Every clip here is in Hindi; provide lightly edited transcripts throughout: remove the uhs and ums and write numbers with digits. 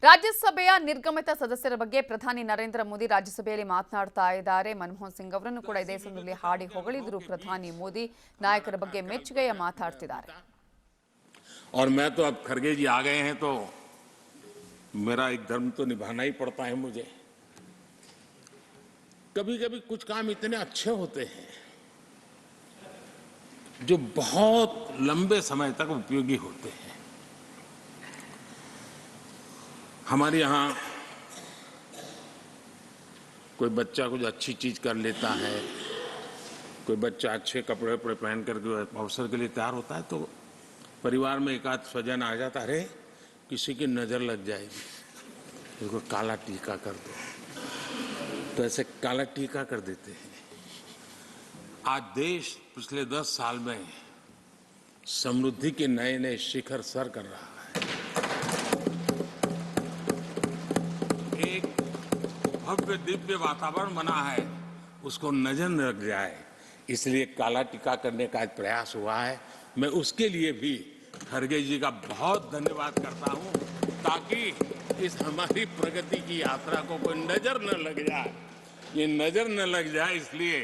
ರಾಜ್ಯಸಭೆಯ ನಿರ್ಗಮಿತ ಸದಸ್ಯರ ಬಗ್ಗೆ ಪ್ರಧಾನಿ ನರೇಂದ್ರ ಮೋದಿ ರಾಜ್ಯಸಭೆಯಲ್ಲಿ ಮಾತನಾಡ್ತಾ ಇದ್ದಾರೆ. ಮನಮೋಹನ್ ಸಿಂಗ್ ಅವರನ್ನು ಕೂಡ ಇದೇ ಸಂದರ್ಭದಲ್ಲಿ ಹಾಡಿ ಹೊಗಳಿದ್ರು ಪ್ರಧಾನಿ ಮೋದಿ. ನಾಯಕರ ಬಗ್ಗೆ ಮೆಚ್ಚುಗೆಯ ಮಾತಾಡ್ತಿದ್ದಾರೆ. और मैं तो अब खरगे जी आ गए हैं तो मेरा एक धर्म तो निभाना ही पड़ता है मुझे। कभी कभी कुछ काम इतने अच्छे होते हैं जो बहुत लंबे समय तक उपयोगी होते हैं। हमारे यहाँ कोई बच्चा कुछ अच्छी चीज कर लेता है, कोई बच्चा अच्छे कपड़े वपड़े पहन करके अवसर के लिए तैयार होता है तो परिवार में एक आध स्वजन आ जाता, अरे किसी की नजर लग जाएगी, इसको काला टीका कर दो, तो ऐसे काला टीका कर देते हैं। आज देश पिछले 10 साल में समृद्धि के नए नए शिखर सर कर रहा है। एक भव्य दिव्य वातावरण बना है, उसको नजर न लग जाए इसलिए काला टीका करने का आज प्रयास हुआ है। मैं उसके लिए भी खरगे जी का बहुत धन्यवाद करता हूं ताकि इस हमारी प्रगति की यात्रा को कोई नजर न लग जाए। ये नजर न लग जाए इसलिए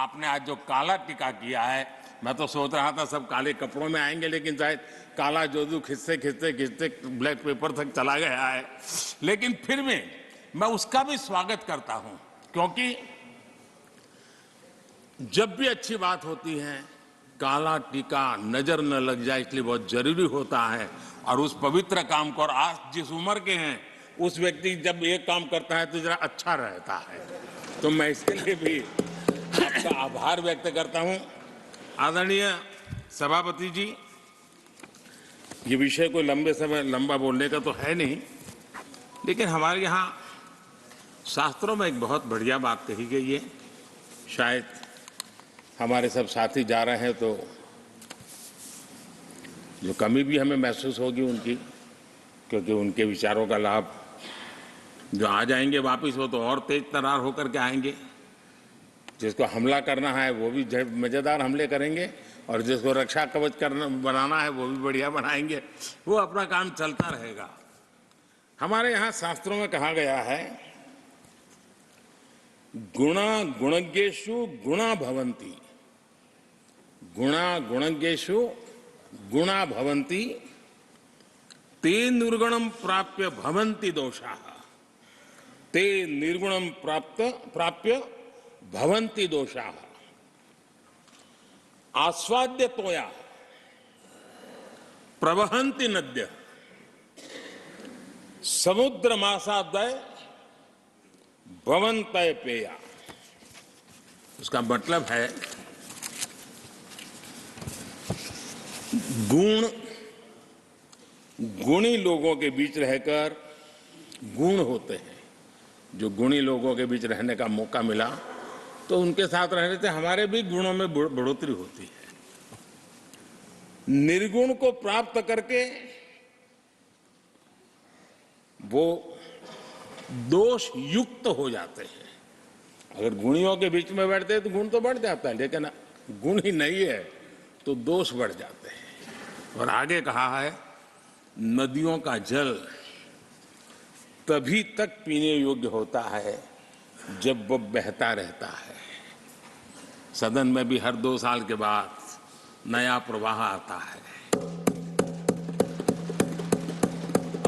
आपने आज जो काला टीका किया है, मैं तो सोच रहा था सब काले कपड़ों में आएंगे लेकिन शायद काला जोदू खिंचते खिंचते खिंचते ब्लैक पेपर तक चला गया है, लेकिन फिर भी मैं उसका भी स्वागत करता हूं क्योंकि जब भी अच्छी बात होती है काला टीका नजर न लग जाए इसलिए बहुत जरूरी होता है। और उस पवित्र काम को, और आज जिस उम्र के हैं उस व्यक्ति जब ये काम करता है तो जरा अच्छा रहता है, तो मैं इसके लिए भी आपका आभार व्यक्त करता हूं। आदरणीय सभापति जी, ये विषय कोई लंबा बोलने का तो है नहीं, लेकिन हमारे यहाँ शास्त्रों में एक बहुत बढ़िया बात कही गई है। शायद हमारे सब साथी जा रहे हैं तो जो कमी भी हमें महसूस होगी उनकी, क्योंकि उनके विचारों का लाभ जो आ जाएंगे वापिस वो तो और तेज तरार होकर के आएंगे। जिसको हमला करना है वो भी मजेदार हमले करेंगे और जिसको रक्षा कवच बनाना है वो भी बढ़िया बनाएंगे, वो अपना काम चलता रहेगा। हमारे यहाँ शास्त्रों में कहा गया है गुणा गुणज्ञेषु गुणा भवन्ति, गुणा गुणज्ञेषु गुणा भवन्ति, ते निर्गुणं प्राप्य भवन्ति दोषाः, ते निर्गुणं प्राप्य भवन्ति दोषाः। आस्वाद्य तोया प्रवहन्ति नद्य, समुद्रमासाद्वय भवन्तय पेया। उसका मतलब है गुणी लोगों के बीच रहकर गुण होते हैं। जो गुणी लोगों के बीच रहने का मौका मिला तो उनके साथ रहने से हमारे भी गुणों में बढ़ोतरी होती है। निर्गुण को प्राप्त करके वो दोष युक्त हो जाते हैं। अगर गुणियों के बीच में बैठते हैं तो गुण तो बढ़ जाता है, लेकिन गुण ही नहीं है तो दोष बढ़ जाते हैं। और आगे कहा है नदियों का जल तभी तक पीने योग्य होता है जब वो बहता रहता है। सदन में भी हर 2 साल के बाद नया प्रवाह आता है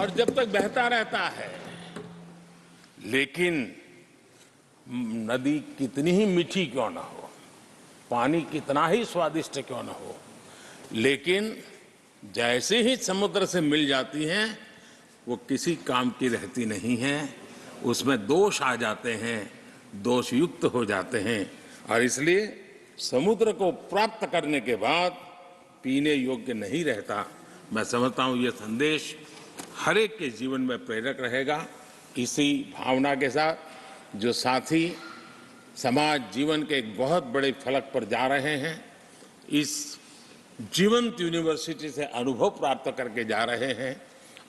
और जब तक बहता रहता है, लेकिन नदी कितनी ही मीठी क्यों ना हो, पानी कितना ही स्वादिष्ट क्यों ना हो, लेकिन जैसे ही समुद्र से मिल जाती हैं वो किसी काम की रहती नहीं है, उसमें दोष आ जाते हैं, दोष युक्त हो जाते हैं। और इसलिए समुद्र को प्राप्त करने के बाद पीने योग्य नहीं रहता। मैं समझता हूं ये संदेश हर एक के जीवन में प्रेरक रहेगा। इसी भावना के साथ जो साथी समाज जीवन के एक बहुत बड़े फलक पर जा रहे हैं, इस जीवंत यूनिवर्सिटी से अनुभव प्राप्त करके जा रहे हैं,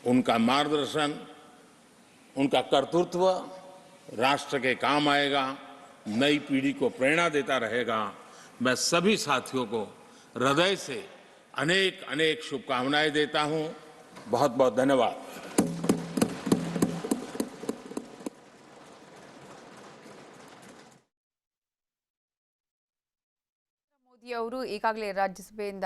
उनका मार्गदर्शन, उनका कर्तृत्व राष्ट्र के काम आएगा, नई पीढ़ी को प्रेरणा देता रहेगा। मैं सभी साथियों को हृदय से अनेक अनेक शुभकामनाएं देता हूं। बहुत बहुत धन्यवाद। ಅವರು ಈಗಾಗಲೇ ರಾಜ್ಯಸಭೆಯಿಂದ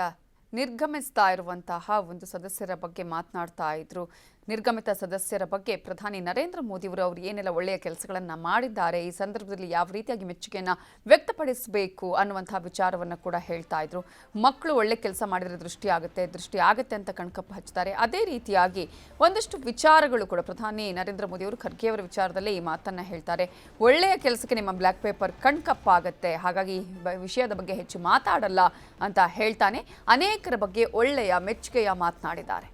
ನಿರ್ಗಮಿಸ್ತಾ ಇರುವಂತಹ ಒಂದು ಸದಸ್ಯರ ಬಗ್ಗೆ ಮಾತನಾಡ್ತಾ ಇದ್ರು. ನಿರ್ಗಮಿತ ಸದಸ್ಯರ ಬಗ್ಗೆ ಪ್ರಧಾನಿ ನರೇಂದ್ರ ಮೋದಿ ಅವರು ಏನೆಲ್ಲ ಒಳ್ಳೆಯ ಕೆಲಸಗಳನ್ನು ಮಾಡಿದ್ದಾರೆ, ಈ ಸಂದರ್ಭದಲ್ಲಿ ಯಾವ ರೀತಿಯಾಗಿ ಮೆಚ್ಚುಗೆಯನ್ನು ವ್ಯಕ್ತಪಡಿಸಬೇಕು ಅನ್ನುವಂತಹ ವಿಚಾರವನ್ನು ಕೂಡ ಹೇಳ್ತಾ ಇದ್ರು. ಮಕ್ಕಳು ಒಳ್ಳೆ ಕೆಲಸ ಮಾಡಿದರೆ ದೃಷ್ಟಿ ಆಗುತ್ತೆ ಅಂತ ಕಣ್ಕಪ್ಪು ಹಚ್ತಾರೆ. ಅದೇ ರೀತಿಯಾಗಿ ಒಂದಷ್ಟು ವಿಚಾರಗಳು ಕೂಡ ಪ್ರಧಾನಿ ನರೇಂದ್ರ ಮೋದಿ ಅವರು ಖರ್ಗೆ ಅವರ ವಿಚಾರದಲ್ಲೇ ಈ ಮಾತನ್ನ ಹೇಳ್ತಾರೆ. ಒಳ್ಳೆಯ ಕೆಲಸಕ್ಕೆ ನಿಮ್ಮ ಬ್ಲ್ಯಾಕ್ ಪೇಪರ್ ಕಣ್ಕಪ್ಪಾಗುತ್ತೆ, ಹಾಗಾಗಿ ಈ ವಿಷಯದ ಬಗ್ಗೆ ಹೆಚ್ಚು ಮಾತಾಡಲ್ಲ ಅಂತ ಹೇಳ್ತಾನೆ. ಅನೇಕರ ಬಗ್ಗೆ ಒಳ್ಳೆಯ ಮೆಚ್ಚುಗೆಯ ಮಾತನಾಡಿದ್ದಾರೆ.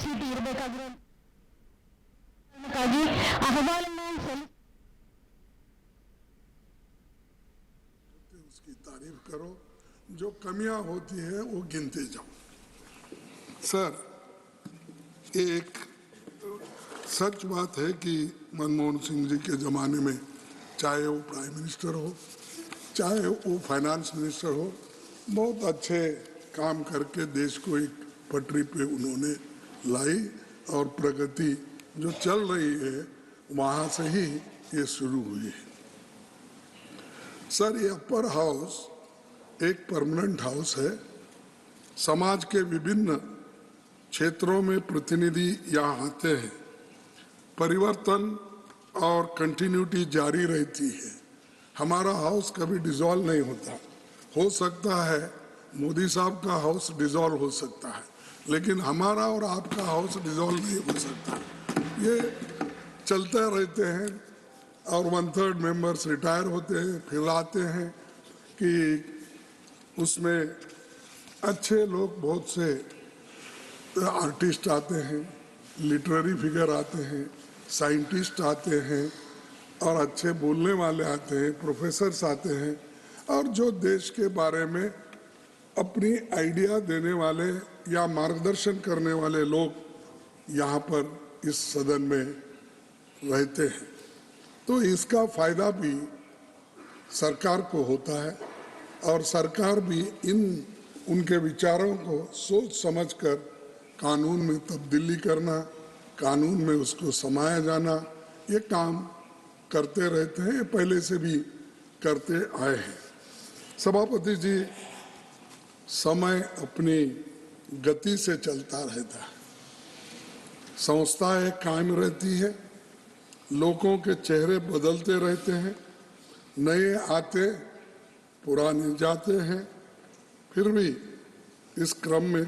ಚೀಟಿ ಇರಬೇಕಾಗಿ ಅಹವಾಲನ್ನು उसकी तारीफ करो, जो कमियां होती है वो गिनते जाओ। सर, एक सच बात है कि मनमोहन सिंह जी के ज़माने में चाहे वो प्राइम मिनिस्टर हो, चाहे वो फाइनेंस मिनिस्टर हो, बहुत अच्छे काम करके देश को एक पटरी पे उन्होंने लाई और प्रगति जो चल रही है वहाँ से ही ये शुरू हुई है। सर, ये अपर हाउस एक परमानेंट हाउस है। समाज के विभिन्न क्षेत्रों में प्रतिनिधि यहाँ आते हैं, परिवर्तन और कंटिन्यूटी जारी रहती है। हमारा हाउस कभी डिसॉल्व नहीं होता। हो सकता है मोदी साहब का हाउस डिसॉल्व हो सकता है, लेकिन हमारा और आपका हाउस डिसॉल्व नहीं हो सकता। ये चलते रहते हैं और 1/3 मेंबर्स रिटायर होते हैं, फिर आते हैं कि उसमें अच्छे लोग, बहुत से आर्टिस्ट आते हैं, लिटरेरी फिगर आते हैं, साइंटिस्ट आते हैं और अच्छे बोलने वाले आते हैं, प्रोफेसर्स आते हैं और जो देश के बारे में अपनी आइडिया देने वाले या मार्गदर्शन करने वाले लोग यहाँ पर इस सदन में रहते हैं। तो इसका फायदा भी सरकार को होता है और सरकार भी उनके विचारों को सोच समझकर कानून में तब्दीली करना, कानून में उसको समाया जाना, ये काम करते रहते हैं, पहले से भी करते आए हैं। सभापति जी, समय अपनी गति से चलता रहता है, संस्थाएं कायम रहती है, लोगों के चेहरे बदलते रहते हैं, नए आते पुराने जाते हैं। फिर भी इस क्रम में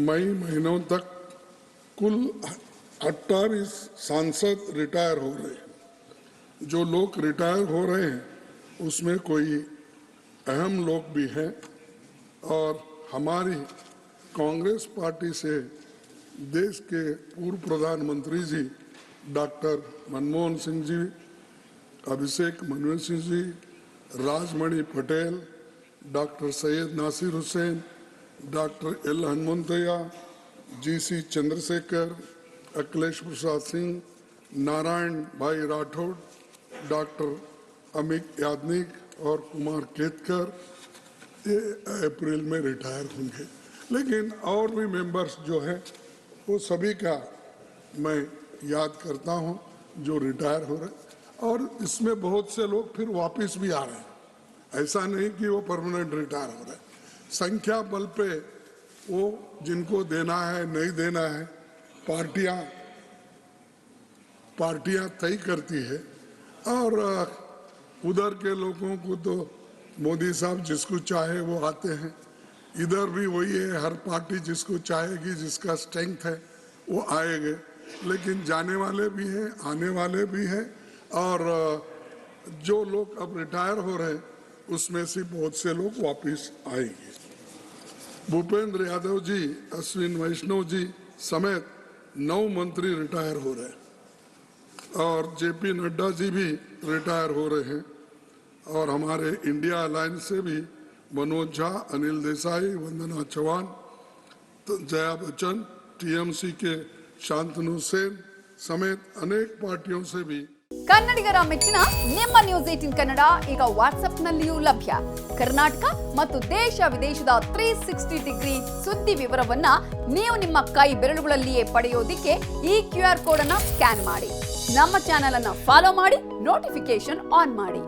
मई महीनों तक कुल 28 सांसद रिटायर हो रहे हैं। जो लोग रिटायर हो रहे हैं उसमें कोई अहम लोग भी हैं और हमारी कांग्रेस पार्टी से देश के पूर्व प्रधानमंत्री ji doctor Manmohan Singh ji, Abhishek Manu Singh ji, Rajmani Patel, doctor Syed Nasir Hussain, doctor L Hanumanthaiah, GC Chandrashekhar, Akhilesh Prasad Singh, Narayan bhai Rathod, doctor Amit Yagnik और कुमार केतकर ये अप्रैल में रिटायर होंगे। लेकिन और भी मेंबर्स जो हैं वो सभी का मैं याद करता हूं जो रिटायर हो रहे हैं और इसमें बहुत से लोग फिर वापस भी आ रहे हैं। ऐसा नहीं कि वो परमानेंट रिटायर हो रहे हैं। संख्या बल पे वो जिनको देना है नहीं देना है पार्टियां तय करती है और उधर के लोगों को तो मोदी साहब जिसको चाहे वो आते हैं, इधर भी वही है, हर पार्टी जिसको चाहेगी, जिसका स्ट्रेंथ है वो आएंगे। लेकिन जाने वाले भी हैं, आने वाले भी हैं और जो लोग अब रिटायर हो रहे हैं उसमें से बहुत से लोग वापस आएंगे। भूपेंद्र यादव जी, अश्विन वैष्णव जी समेत 9 मंत्री रिटायर हो रहे हैं और जेपी नड्डा जी भी रिटायर हो रहे हैं और हमारे इंडिया अलायंस से भी मनोज झा, अनिल देसाई, वंदना चौहान, जया बच्चन, टीएमसी के शांतनु सेन समेत अनेक पार्टियों से भी ಕನ್ನಡಿಗರ ಮೆಚ್ಚಿನ ನಿಮ್ಮ ನ್ಯೂಸ್ 18 ಕನ್ನಡ ಈಗ ವಾಟ್ಸ್ಆಪ್ನಲ್ಲಿಯೂ ಲಭ್ಯ. ಕರ್ನಾಟಕ ಮತ್ತು ದೇಶ ವಿದೇಶದ 360 ಡಿಗ್ರಿ ಸುದ್ದಿ ವಿವರವನ್ನ ನೀವು ನಿಮ್ಮ ಕೈ ಬೆರಳುಗಳಲ್ಲಿಯೇ ಪಡೆಯೋದಿಕ್ಕೆ ಈ QR ಕೋಡ್ ಅನ್ನ ಸ್ಕ್ಯಾನ್ ಮಾಡಿ. ನಮ್ಮ ಚಾನೆಲ್ ಅನ್ನ ಫಾಲೋ ಮಾಡಿ, ನೋಟಿಫಿಕೇಶನ್ ಆನ್ ಮಾಡಿ.